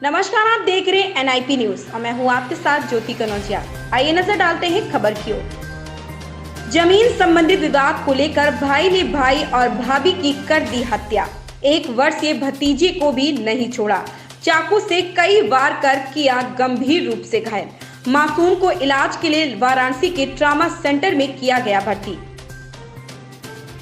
नमस्कार, आप देख रहे हैं NIP न्यूज और मैं हूं आपके साथ ज्योति कनौजिया। आइए नजर डालते हैं खबर की ओर। जमीन संबंधित विवाद को लेकर भाई ने भाई और भाभी की कर दी हत्या। 1 वर्षीय भतीजे को भी नहीं छोड़ा, चाकू से कई वार कर किया गंभीर रूप से घायल। मासूम को इलाज के लिए वाराणसी के ट्रॉमा सेंटर में किया गया भर्ती।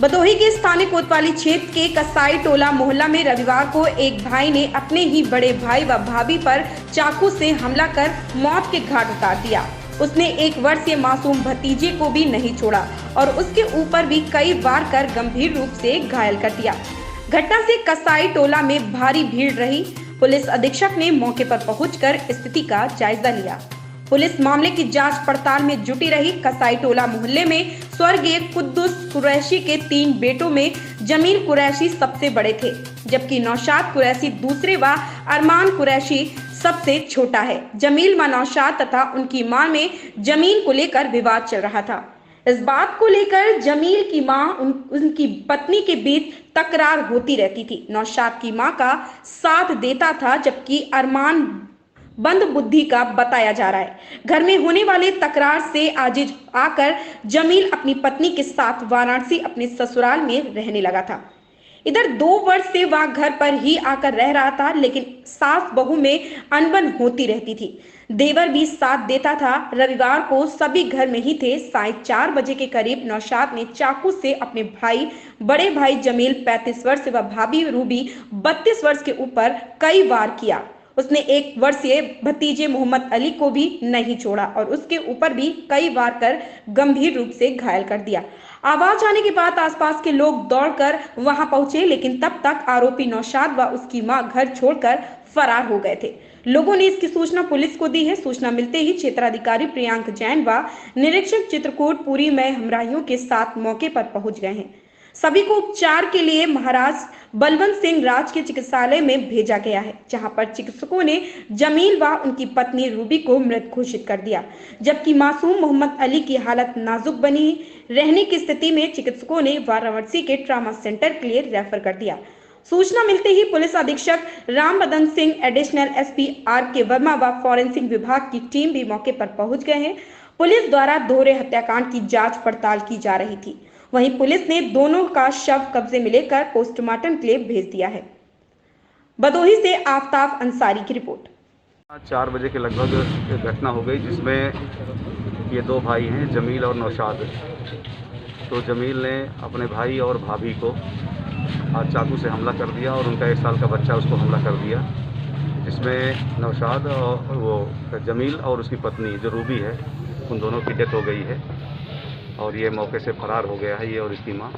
भदोही के स्थानीय कोतवाली क्षेत्र के कसाई टोला मोहल्ला में रविवार को एक भाई ने अपने ही बड़े भाई व भाभी पर चाकू से हमला कर मौत के घाट उतार दिया। उसने 1 वर्षीय मासूम भतीजे को भी नहीं छोड़ा और उसके ऊपर भी कई वार कर गंभीर रूप से घायल कर दिया। घटना से कसाई टोला में भारी भीड़ रही। पुलिस अधीक्षक ने मौके पर पहुंचकर स्थिति का जायजा लिया। पुलिस मामले की जांच पड़ताल में जुटी रही। कसाई टोला मोहल्ले में स्वर्गीय कुद्दुस कुरैशी के 3 बेटों में जमील कुरैशी सबसे बड़े थे, जबकि नौशाद कुरैशी दूसरे व अरमान कुरैशी सबसे छोटा है। जमील व नौशाद तथा उनकी मां में जमीन को लेकर विवाद चल रहा था। इस बात को लेकर जमील की मां उनकी पत्नी के बीच तकरार होती रहती थी। नौशाद की मां का साथ देता था, जबकि अरमान बंद बुद्धि का बताया जा रहा है। घर में होने वाले तकरार से आजिज आकर जमील अपनी पत्नी के साथ वाराणसी अपने ससुराल में रहने लगा था। इधर 2 वर्ष से वह घर पर ही आकर रह रहा था, लेकिन सास बहू में अनबन होती रहती थी। देवर भी साथ देता था। रविवार को सभी घर में ही थे। 4:30 बजे के करीब नौशाद ने चाकू से अपने भाई, बड़े भाई जमील 35 वर्ष व भाभी रूबी 32 वर्ष के ऊपर कई वार किया। उसने 1 वर्षीय भतीजे मोहम्मद अली को भी नहीं छोड़ा और उसके ऊपर भी कई वार कर गंभीर रूप से घायल कर दिया। आवाज आने के बाद आसपास के लोग दौड़कर वहां पहुंचे, लेकिन तब तक आरोपी नौशाद व उसकी मां घर छोड़कर फरार हो गए थे। लोगों ने इसकी सूचना पुलिस को दी है। सूचना मिलते ही क्षेत्राधिकारी प्रियांक जैन व निरीक्षक चित्रकूट पुरी में हमराहियों के साथ मौके पर पहुंच गए हैं। सभी को उपचार के लिए महाराज बलवंत सिंह राज के चिकित्सालय में भेजा गया है, जहां पर चिकित्सकों ने जमील व उनकी पत्नी रूबी को मृत घोषित कर दिया, जबकि मासूम मोहम्मद अली की हालत नाजुक बनी रहने की स्थिति में चिकित्सकों ने वाराणसी के ट्रॉमा सेंटर के लिए रेफर कर दिया। सूचना मिलते ही पुलिस अधीक्षक राम बदन Singh, additional SP RK Verma व फॉरेंसिक विभाग की टीम भी मौके पर पहुंच गए हैं। पुलिस द्वारा दोहरे हत्याकांड की जांच पड़ताल की जा रही थी। वहीं पुलिस ने दोनों का शव कब्जे में लेकर पोस्टमार्टम के लिए भेज दिया है। भदोही से आफ्ताब अंसारी की रिपोर्ट। 4 बजे के लगभग एक घटना हो गई, जिसमें ये 2 भाई हैं, जमील और नौशाद। तो जमील ने अपने भाई और भाभी को आज चाकू से हमला कर दिया और उनका 1 साल का बच्चा उसको हमला कर दिया, जिसमें नौशाद और वो जमील और उसकी पत्नी जो रूबी है, उन दोनों की डेथ हो गई है और ये मौके से फरार हो गया है, ये और इसकी माँ।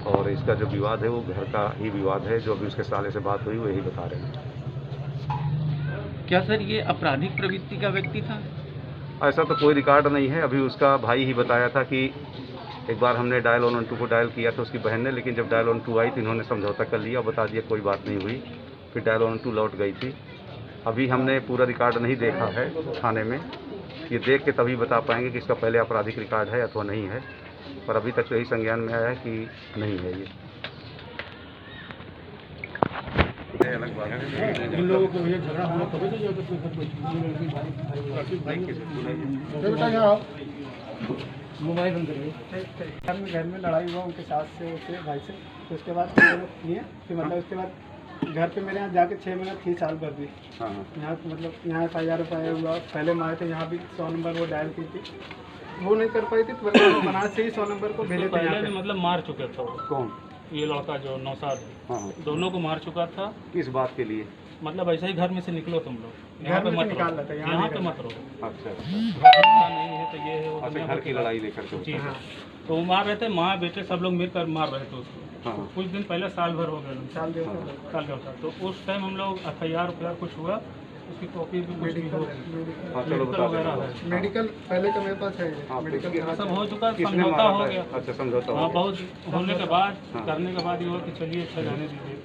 और इसका जो विवाद है वो घर का ही विवाद है। जो अभी उसके साले से बात हुई वो यही बता रहे हैं। क्या सर ये आपराधिक प्रवृत्ति का व्यक्ति था? ऐसा तो कोई रिकॉर्ड नहीं है। अभी उसका भाई ही बताया था कि एक बार हमने डायल 112 को डायल किया था उसकी बहन ने, लेकिन जब डायल 112 आई तो इन्होंने समझौता कर लिया, बता दिया कोई बात नहीं हुई। फिर डायल 112 लौट गई थी। अभी हमने पूरा रिकॉर्ड नहीं देखा है थाने में, ये देख के तभी बता पाएंगे कि इसका पहले आपराधिक रिकॉर्ड है अथवा नहीं है, पर अभी तक तो यही संज्ञान में आया है कि नहीं है। ये अलग बात है। इन लोगों को ये झगड़ा हुआ तो मोबाइल बंद करिए। घर में लड़ाई हुआ उनके सास से, उसके भाई से। तो उसके बाद किए फिर मतलब उसके बाद घर पे मेरे यहाँ जाके 6 महीने 3 साल कर दी। यहाँ मतलब यहाँ FIR हुआ। पहले मारे थे यहाँ भी 100 नंबर वो डायल की थी, वो नहीं कर पाई थी, तो बनारस से ही 100 नंबर को भेजे थे। पहले मतलब मार चुका था। कौन? ये लड़का जो नौशाद है, हाँ, दोनों को मार चुका था। किस बात के लिए? मतलब ऐसा ही घर में से निकलो तुम लोग, यहाँ पे मत रहो, यहाँ पे मत रहो। अच्छा, नहीं है तो ये है वो अच्छा, घर की लड़ाई लेकर के। जी हाँ। तो वो मार रहे थे, माँ बेटे सब लोग मिलकर मार रहे थे उसको। हाँ। कुछ दिन पहले, साल भर हो गया, साल का होता। तो उस टाइम हम लोग FIR कुछ हुआ, उसकी कॉपी भी कुछ भी हो, मेडिकल वगैरह है। मेडिकल पहले का मेरे पास है, मेडिकल सब हो चुका, समझौता हो गया। अच्छा, समझौता। हाँ, बहुत होने के बाद करने के बाद ये हुआ कि चलिए अच्छा जाने दीजिए।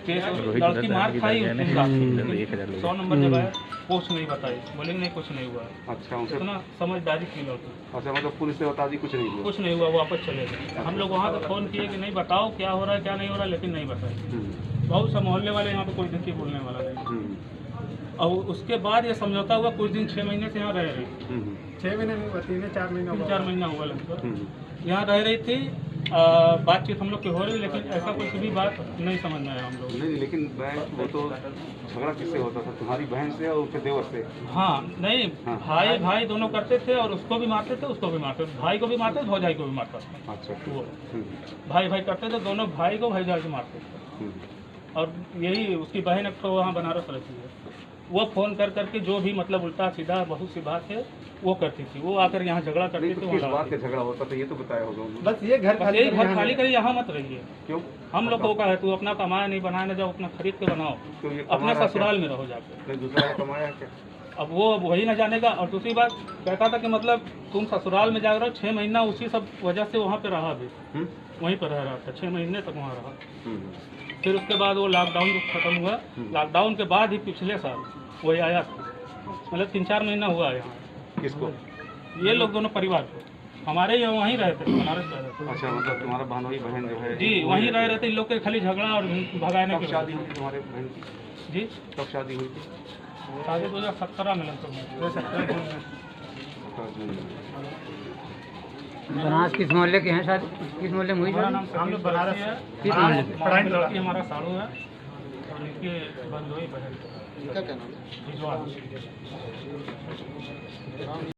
केस लड़की मार खाई, 100 नंबर जब आया कुछ नहीं बताई, बोले नहीं कुछ नहीं हुआ। अच्छा, उतना समझदारी फील होता। अच्छा, मतलब पुलिस से बता दी कुछ नहीं हुआ? कुछ नहीं हुआ, वापस चले गए। हम लोग वहाँ पे फ़ोन किए कि नहीं बताओ क्या हो रहा है क्या नहीं हो रहा है, लेकिन नहीं बताए। बहुत सा मोहल्ले वाले यहाँ पे कोई देखिए बोलने वाला नहीं। और उसके बाद ये समझौता हुआ, कुछ दिन 6 महीने से यहाँ रह रही, 6 महीने नहीं हुआ, 3-4 महीना हुआ। 3-4 महीना हुआ लगभग यहाँ रह रही थी। बातचीत हम लोग की हो रही, लेकिन ऐसा कोई भी बात नहीं समझ में आया हम लोग। नहीं, लेकिन वो तो झगड़ा किससे होता था, तुम्हारी बहन से और उसके देवर से? हाँ नहीं, हाँ। भाई भाई दोनों करते थे, और उसको भी मारते थे, उसको भी मारते थे, भाई को भी मारते थे, भौजाई को भी मारता था। अच्छा। वो भाई भाई करते थे, दोनों भाई को भौजाई को मारते थे। और यही उसकी बहन एक तो वहाँ बनारस रहती है, वो फ़ोन कर करके जो भी मतलब उल्टा सीधा बहुत सी बात है वो करती थी। वो आकर यहाँ झगड़ा करती थी। किस बात का झगड़ा होता था ये तो बताया होगा। बस ये घर खाली यही घर खाली करिए, यहाँ मत रहिए। क्यों? हम लोग को कहा है तू अपना कमाया नहीं बनाया ना, जाओ अपना खरीद के बनाओ, तो ये अपने ससुराल में रहो जाकर। दूसरा कमाया क्या? अब वो वही ना जानेगा। और दूसरी बात कहता था कि मतलब तुम ससुराल में जा रहे हो, 6 महीना उसी सब वजह से वहाँ पे रहा भी, वहीं पर रह रहा था 6 महीने तक वहाँ रहा। फिर उसके बाद वो लॉकडाउन जो खत्म हुआ, लॉकडाउन के बाद ही पिछले साल वही आया था, मतलब 3-4 महीना हुआ यहाँ। किसको? ये लोग दोनों परिवार को, हमारे यहाँ वहीं रहते थे, बनारस में रहते थे। अच्छा, मतलब तुम्हारा भानोई बहन जो है जी वहीं रह रहे थे। इन लोग के खाली झगड़ा और भगाने कब की। शादी हुई थी तुम्हारे बहन की? जी कब शादी हुई थी? शादी 2017 में लगभग। बनारस किस मोहल्ले के हैं शादी? किस मोहल्ले में हुई हमारा शादी? नाम हम लोग बनारस है। किस मोहल्ले से? पढ़ाई लड़की हमारा साड़ू है, और इनके बंधुई बहन। इनका क्या नाम है?